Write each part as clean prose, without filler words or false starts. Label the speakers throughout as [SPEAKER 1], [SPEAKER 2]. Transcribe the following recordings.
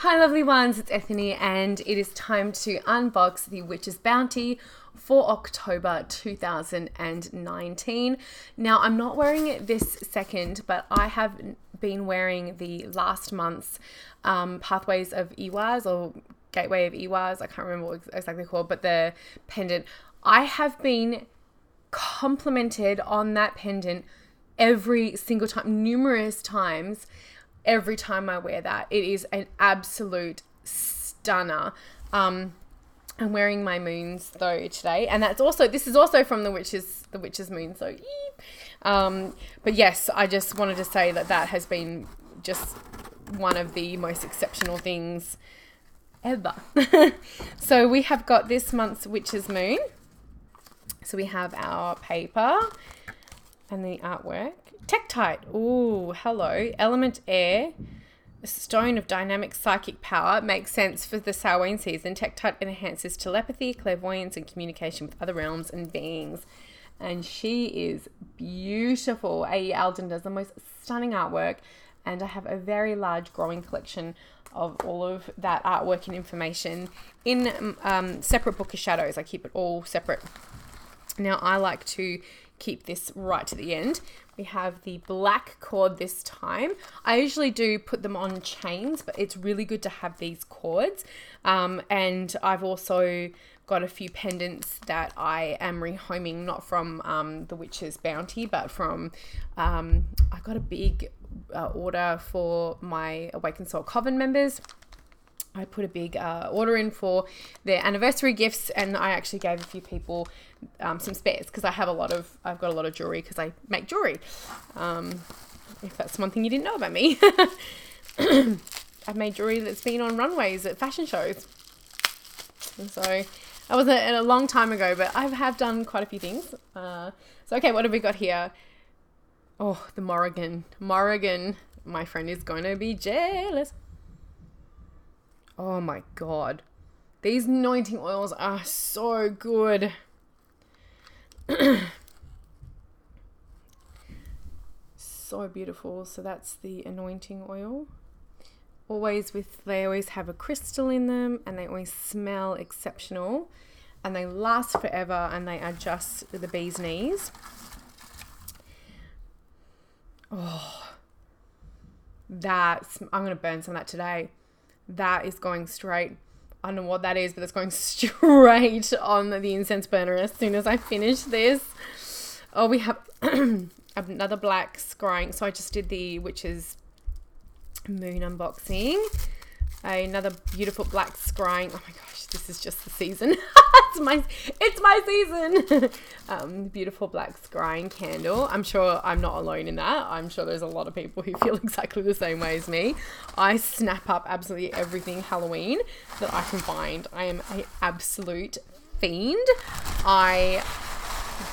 [SPEAKER 1] Hi lovely ones, it's Ethany and it is time to unbox the Witch's Bounty for October 2019. Now I'm not wearing it this second, but I have been wearing the last month's Pathways of Ehwaz or Gateway of Ehwaz, I can't remember what it's exactly called, but the pendant. I have been complimented on that pendant every single time, numerous times. Every time I wear that, it is an absolute stunner. I'm wearing my moons though today, and this is also from the witch's moon. So, but yes, I just wanted to say that has been just one of the most exceptional things ever. So we have got this month's witch's moon. So we have our paper and the artwork. Tektite. Ooh, hello. Element air. A stone of dynamic psychic power. Makes sense for the Samhain season. Tektite enhances telepathy, clairvoyance, and communication with other realms and beings. And she is beautiful. A.E. Alden does the most stunning artwork. And I have a very large growing collection of all of that artwork and information in separate Book of Shadows. I keep it all separate. Now, I like to keep this right to the end. We have the black cord this time. I usually do put them on chains, but it's really good to have these cords. And I've also got a few pendants that I am rehoming, not from the Witch's Bounty, but from, I got a big order for my Awakened Soul Coven members. I put a big order in for their anniversary gifts, and I actually gave a few people some spares because I've got a lot of jewelry because I make jewelry. If that's one thing you didn't know about me. I've made jewelry that's been on runways at fashion shows. And so that was a long time ago, but I have done quite a few things. So okay, what have we got here? Oh, the Morrigan. My friend is going to be jealous. Oh my God. These anointing oils are so good. So beautiful. So that's the anointing oil. They always have a crystal in them, and they always smell exceptional, and they last forever, and they are just the bee's knees. Oh, I'm going to burn some of that today. That is going straight. I don't know what that is, but it's going straight on the incense burner as soon as I finish this. Oh, we have another black scrying. So I just did the Witch's Moon unboxing. Another beautiful black scrying. Oh my gosh, this is just the season. It's my season. Beautiful black scrying candle. I'm sure I'm not alone in that. I'm sure there's a lot of people who feel exactly the same way as me. I snap up absolutely everything Halloween that I can find. I am an absolute fiend. I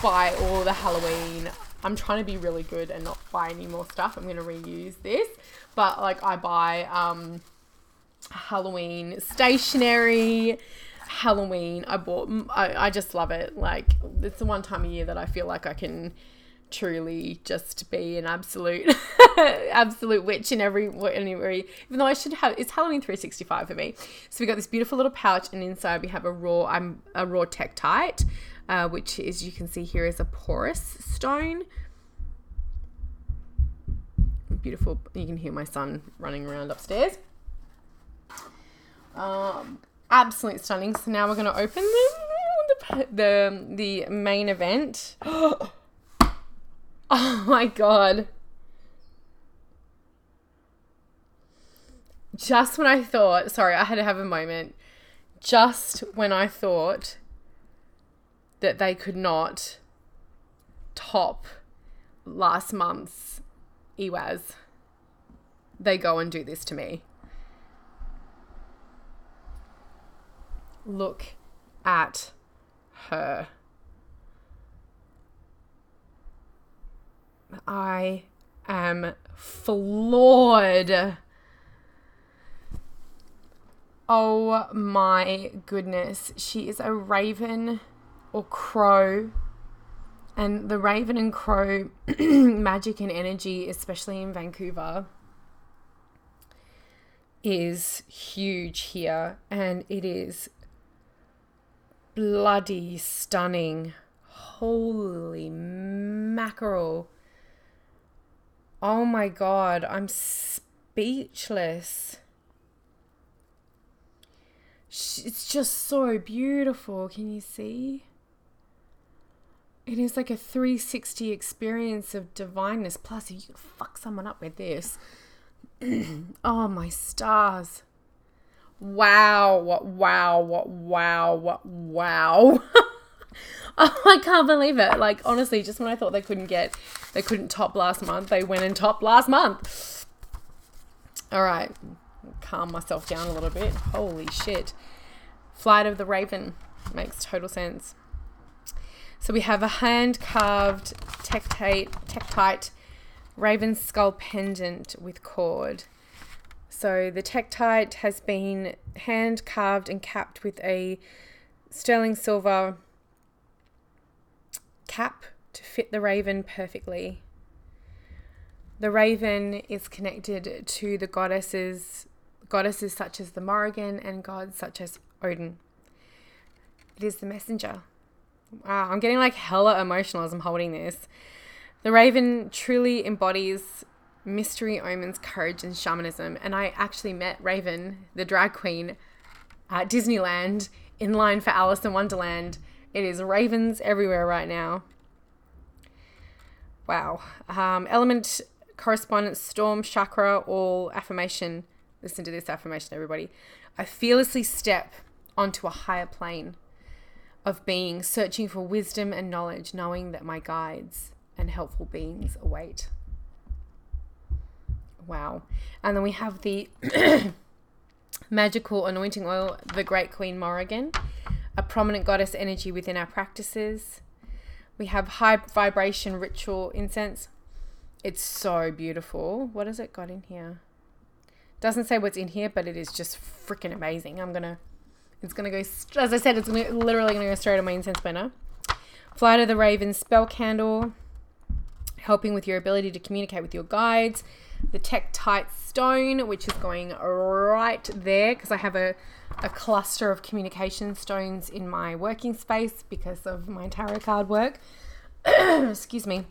[SPEAKER 1] buy all the Halloween. I'm trying to be really good and not buy any more stuff. I'm going to reuse this. But like I buy Halloween stationery. Halloween, I just love it. Like, it's the one time a year that I feel like I can truly just be an absolute witch in every, even though it's Halloween 365 for me. So we got this beautiful little pouch, and inside we have a raw tektite, which is, you can see here, is a porous stone. Beautiful. You can hear my son running around upstairs. Absolutely stunning. So now we're going to open the main event. Oh my God. Just when I thought, sorry, I had to have a moment. Just when I thought that they could not top last month's Ehwaz, they go and do this to me. Look at her. I am floored. Oh my goodness. She is a raven or crow. And the raven and crow magic and energy, especially in Vancouver, is huge here, and it is bloody stunning. Holy mackerel. Oh my God, I'm speechless. It's just so beautiful. Can you see? It is like a 360 experience of divineness. Plus, if you can fuck someone up with this. Oh, my stars. Wow. Wow. Oh, I can't believe it. Like, honestly, just when I thought they couldn't top last month, they went and topped last month. All right. Calm myself down a little bit. Holy shit. Flight of the Raven. Makes total sense. So we have a hand-carved tektite raven skull pendant with cord. So the tektite has been hand-carved and capped with a sterling silver cap to fit the raven perfectly. The raven is connected to the goddesses such as the Morrigan and gods such as Odin. It is the messenger. Wow, I'm getting like hella emotional as I'm holding this. The raven truly embodies mystery, omens, courage, and shamanism. And I actually met Raven, the drag queen, at Disneyland in line for Alice in Wonderland. It is ravens everywhere right now. Wow. Element, correspondence, storm, chakra, all affirmation. Listen to this affirmation, everybody. I fearlessly step onto a higher plane of being, searching for wisdom and knowledge, knowing that my guides and helpful beings await. Wow. And then we have the magical anointing oil, the Great Queen Morrigan, a prominent goddess energy within our practices. We have high vibration ritual incense. It's so beautiful. What has it got in here? Doesn't say what's in here, but it is just freaking amazing. It's going to go, as I said, it's literally going to go straight on my incense burner. Flight of the Raven spell candle, helping with your ability to communicate with your guides. The tektite stone, which is going right there because I have a cluster of communication stones in my working space because of my tarot card work. Excuse me.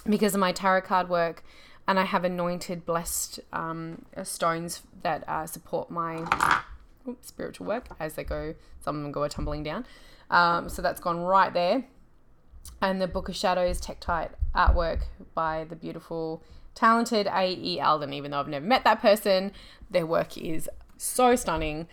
[SPEAKER 1] Because of my tarot card work. And I have anointed, blessed stones that support my spiritual work as they go. Some of them go tumbling down. So that's gone right there. And the Book of Shadows tektite artwork by the beautiful, talented A.E. Alden. Even though I've never met that person, their work is so stunning.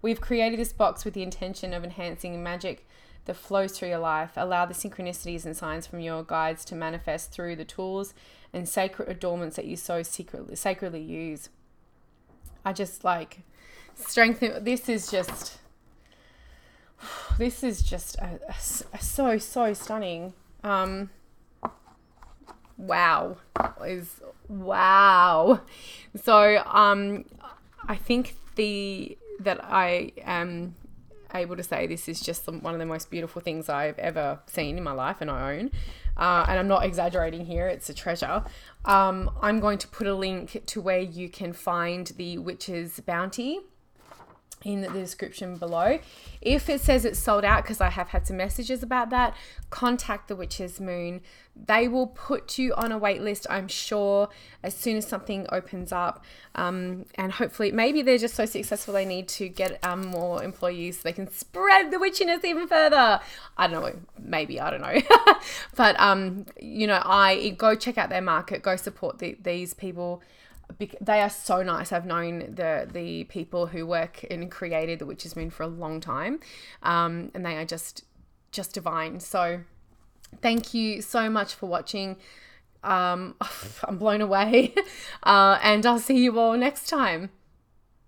[SPEAKER 1] We've created this box with the intention of enhancing magic that flows through your life. Allow the synchronicities and signs from your guides to manifest through the tools and sacred adornments that you so sacredly use. I just like strengthen. This is just so stunning. Wow. So I think that I am able to say this is just one of the most beautiful things I've ever seen in my life and I own. And I'm not exaggerating here. It's a treasure. I'm going to put a link to where you can find the Witch's Bounty in the description below. If it says it's sold out, because I have had some messages about that, contact the Witch's Moon. They will put you on a wait list, I'm sure, as soon as something opens up. And hopefully, maybe they're just so successful they need to get more employees so they can spread the witchiness even further. I don't know, maybe, I don't know. But, I go check out their market, go support these people. They are so nice. I've known the people who work and created the Witch's Moon for a long time, and they are just divine. So thank you so much for watching. I'm blown away, and I'll see you all next time.